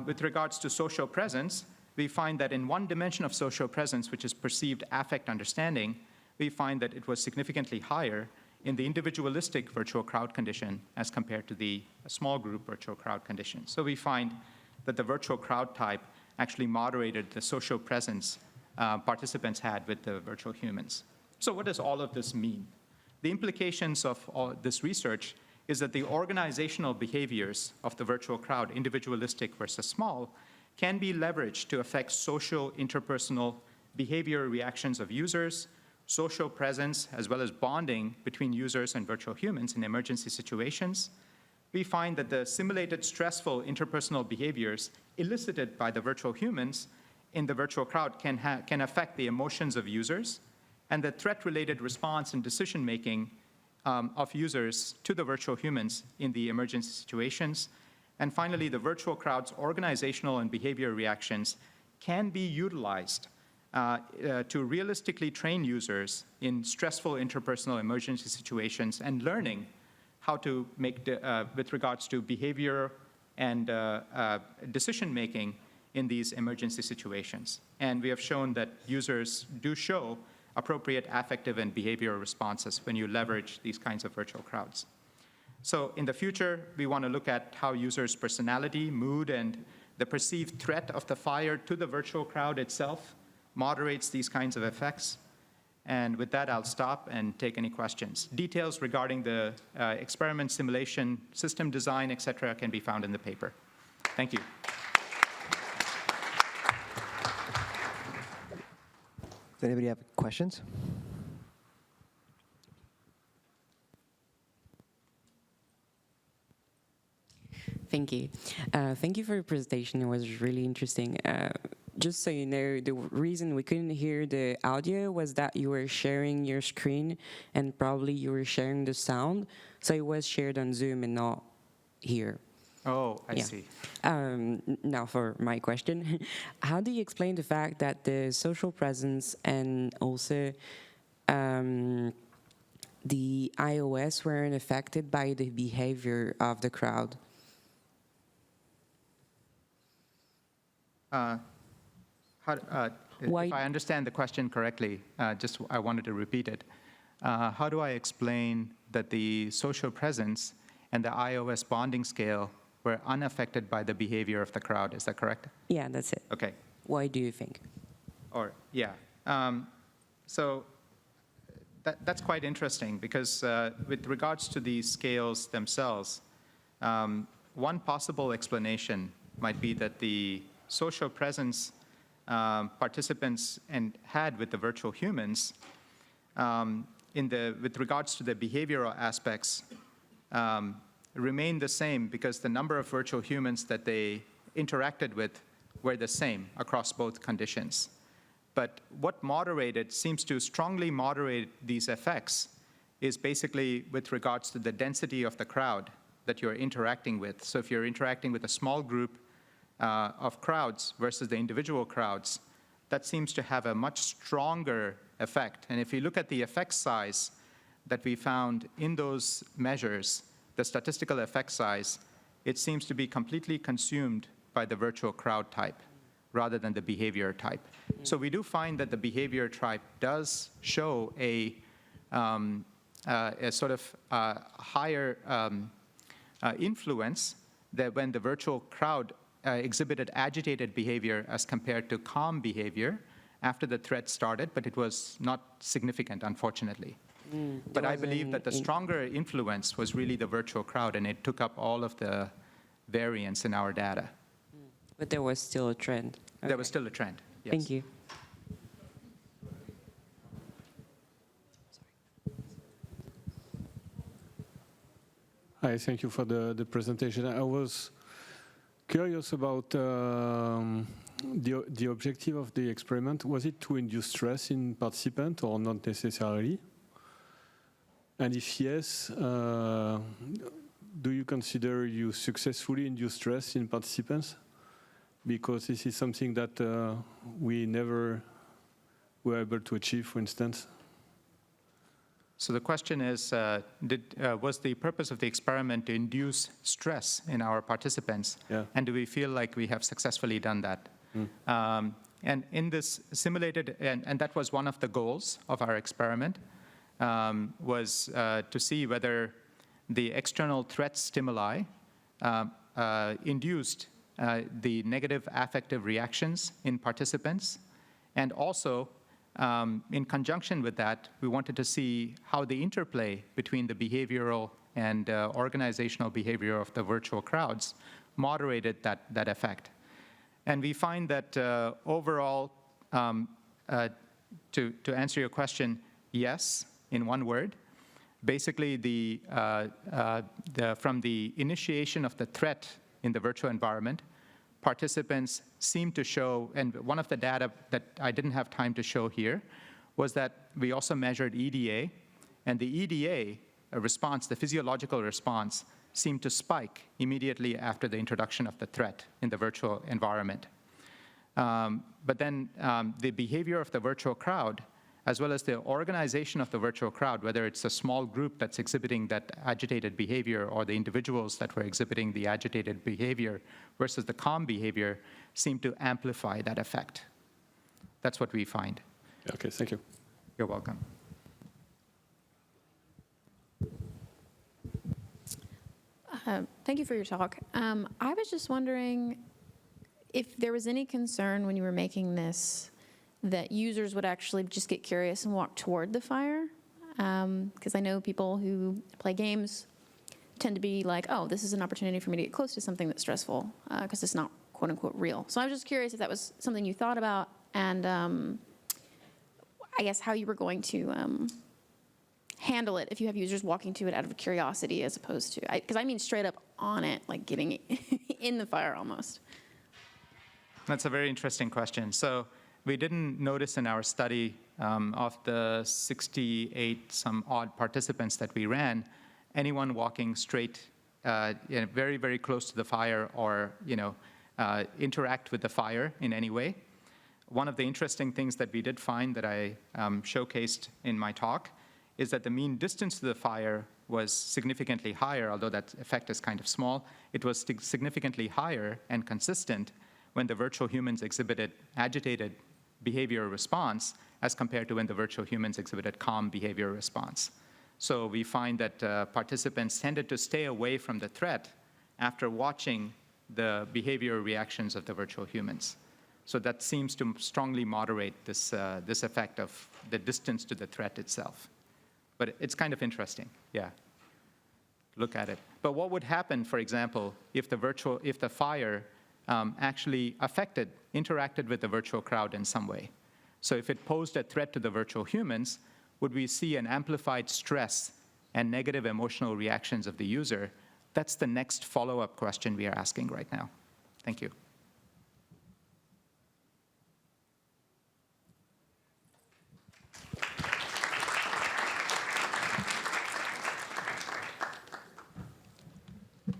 with regards to social presence, we find that in one dimension of social presence, which is perceived affect understanding, we find that it was significantly higher in the individualistic virtual crowd condition as compared to the small group virtual crowd condition. So we find that the virtual crowd type actually moderated the social presence participants had with the virtual humans. So what does all of this mean? The implications of all this research is that the organizational behaviors of the virtual crowd, individualistic versus small, can be leveraged to affect social interpersonal behavior reactions of users, social presence, as well as bonding between users and virtual humans in emergency situations. We find that the simulated stressful interpersonal behaviors elicited by the virtual humans in the virtual crowd can affect the emotions of users, and the threat-related response and decision-making of users to the virtual humans in the emergency situations. And finally, the virtual crowd's organizational and behavior reactions can be utilized to realistically train users in stressful interpersonal emergency situations and learning how to make, with regards to behavior and decision-making in these emergency situations. And we have shown that users do show appropriate affective and behavioral responses when you leverage these kinds of virtual crowds. So in the future, we want to look at how users' personality, mood, and the perceived threat of the fire to the virtual crowd itself moderates these kinds of effects. And with that, I'll stop and take any questions. Details regarding the experiment, simulation, system design, et cetera, can be found in the paper. Thank you. Does anybody have questions? Thank you. Thank you for your presentation. It was really interesting. Just so you know, the reason we couldn't hear the audio was that you were sharing your screen and probably you were sharing the sound. So it was shared on Zoom and not here. Oh, I see. Now for my question. How do you explain the fact that the social presence and also the iOS weren't affected by the behavior of the crowd? How if I understand the question correctly, I wanted to repeat it. How do I explain that the social presence and the iOS bonding scale were unaffected by the behavior of the crowd? Is that correct? Yeah, that's it. Okay. Why do you think? So that's quite interesting because with regards to these scales themselves, one possible explanation might be that the social presence participants had with the virtual humans with regards to the behavioral aspects remained the same because the number of virtual humans that they interacted with were the same across both conditions. But what seems to strongly moderate these effects is basically with regards to the density of the crowd that you're interacting with. So if you're interacting with a small group of crowds versus the individual crowds, that seems to have a much stronger effect. And if you look at the effect size that we found in those measures, the statistical effect size, it seems to be completely consumed by the virtual crowd type rather than the behavior type. So we do find that the behavior type does show a sort of higher influence that when the virtual crowd exhibited agitated behavior as compared to calm behavior after the threat started, but it was not significant, unfortunately. But I believe that the stronger influence was really the virtual crowd, and it took up all of the variance in our data. But there was still a trend. Okay. There was still a trend, yes. Thank you. Hi, thank you for the presentation. I was curious about the objective of the experiment. Was it to induce stress in participants or not necessarily? And if yes, do you consider you successfully induce stress in participants? Because this is something that we never were able to achieve, for instance. So the question is, was the purpose of the experiment to induce stress in our participants? Yeah. And do we feel like we have successfully done that? And in this simulated, and that was one of the goals of our experiment, was to see whether the external threat stimuli induced the negative affective reactions in participants. And also, in conjunction with that, we wanted to see how the interplay between the behavioral and organizational behavior of the virtual crowds moderated that effect. And we find that overall, to answer your question, yes, in one word. Basically, from the initiation of the threat in the virtual environment, participants seem to show, and one of the data that I didn't have time to show here, was that we also measured EDA, and the EDA response, the physiological response, seemed to spike immediately after the introduction of the threat in the virtual environment. But then the behavior of the virtual crowd, as well as the organization of the virtual crowd, whether it's a small group that's exhibiting that agitated behavior or the individuals that were exhibiting the agitated behavior versus the calm behavior, seem to amplify that effect. That's what we find. Okay, thank you. You're welcome. Thank you for your talk. I was just wondering if there was any concern when you were making this that users would actually just get curious and walk toward the fire. Because I know people who play games tend to be like, oh, this is an opportunity for me to get close to something that's stressful because it's not quote unquote real. So I was just curious if that was something you thought about and I guess how you were going to handle it if you have users walking to it out of curiosity as opposed to, because I mean straight up on it, like getting in the fire almost. That's a very interesting question. So we didn't notice in our study of the 68 some odd participants that we ran, anyone walking straight very, very close to the fire or interact with the fire in any way. One of the interesting things that we did find that I showcased in my talk is that the mean distance to the fire was significantly higher, although that effect is kind of small. It was significantly higher and consistent when the virtual humans exhibited agitated behavior response as compared to when the virtual humans exhibited calm behavior response. So we find that participants tended to stay away from the threat after watching the behavior reactions of the virtual humans. So that seems to strongly moderate this, this effect of the distance to the threat itself. But it's kind of interesting, yeah. Look at it. But what would happen, for example, if the fire actually interacted with the virtual crowd in some way? So if it posed a threat to the virtual humans, would we see an amplified stress and negative emotional reactions of the user? That's the next follow-up question we are asking right now. Thank you.